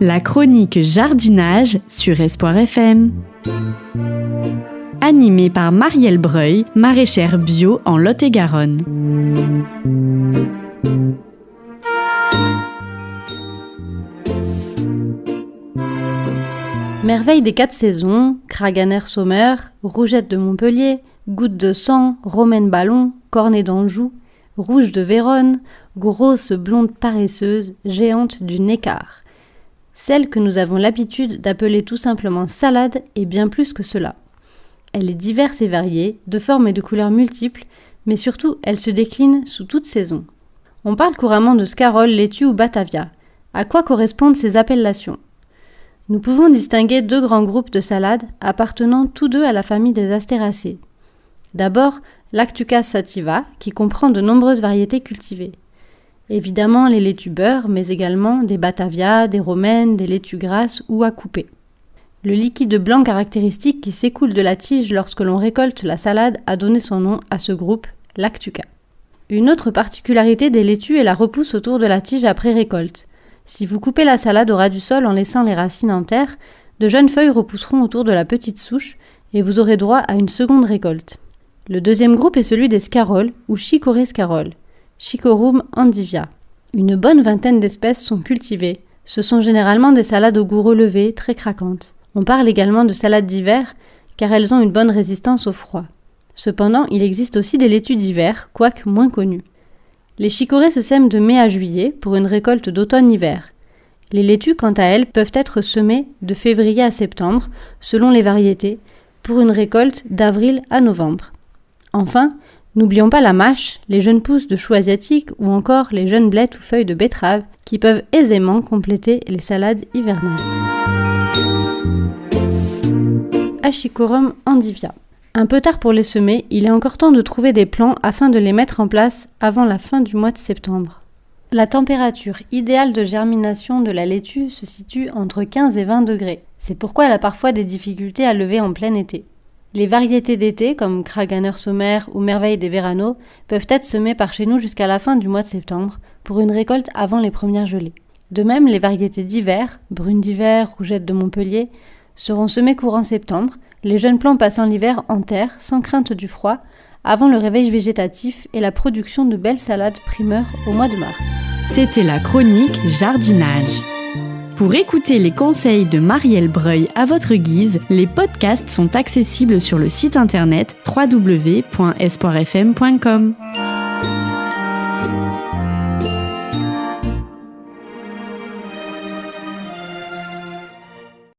La chronique jardinage sur Espoir FM. Animée par Marielle Breuil, maraîchère bio en Lot-et-Garonne. Merveille des 4 saisons, Kraganer Sommer, Rougette de Montpellier, Goutte de sang, Romaine Ballon, Cornet d'Anjou, Rouge de Vérone, grosse blonde paresseuse, géante du Neckar. Celle que nous avons l'habitude d'appeler tout simplement salade est bien plus que cela. Elle est diverse et variée, de formes et de couleurs multiples, mais surtout elle se décline sous toute saison. On parle couramment de scarole, laitue ou batavia. À quoi correspondent ces appellations ? Nous pouvons distinguer 2 grands groupes de salades appartenant tous deux à la famille des astéracées. D'abord, l'Actucas sativa, qui comprend de nombreuses variétés cultivées. Évidemment les laitues beurre, mais également des batavias, des romaines, des laitues grasses ou à couper. Le liquide blanc caractéristique qui s'écoule de la tige lorsque l'on récolte la salade a donné son nom à ce groupe, l'Actuca. Une autre particularité des laitues est la repousse autour de la tige après récolte. Si vous coupez la salade au ras du sol en laissant les racines en terre, de jeunes feuilles repousseront autour de la petite souche et vous aurez droit à une seconde récolte. Le deuxième groupe est celui des scaroles ou chicorées scaroles, Chicorum endivia. Une bonne vingtaine d'espèces sont cultivées. Ce sont généralement des salades au goût relevé, très craquantes. On parle également de salades d'hiver car elles ont une bonne résistance au froid. Cependant, il existe aussi des laitues d'hiver, quoique moins connues. Les chicorées se sèment de mai à juillet pour une récolte d'automne-hiver. Les laitues, quant à elles, peuvent être semées de février à septembre, selon les variétés, pour une récolte d'avril à novembre. Enfin, n'oublions pas la mâche, les jeunes pousses de choux asiatiques ou encore les jeunes blettes ou feuilles de betterave qui peuvent aisément compléter les salades hivernales. Achicorum endivia. Un peu tard pour les semer, il est encore temps de trouver des plants afin de les mettre en place avant la fin du mois de septembre. La température idéale de germination de la laitue se situe entre 15 et 20 degrés. C'est pourquoi elle a parfois des difficultés à lever en plein été. Les variétés d'été, comme Kraganer Sommer ou Merveille des Verano, peuvent être semées par chez nous jusqu'à la fin du mois de septembre, pour une récolte avant les premières gelées. De même, les variétés d'hiver, Brune d'hiver, Rougette de Montpellier, seront semées courant septembre, les jeunes plants passant l'hiver en terre, sans crainte du froid, avant le réveil végétatif et la production de belles salades primeurs au mois de mars. C'était la chronique jardinage. Pour écouter les conseils de Marielle Breuil à votre guise, les podcasts sont accessibles sur le site internet www.espoirfm.com.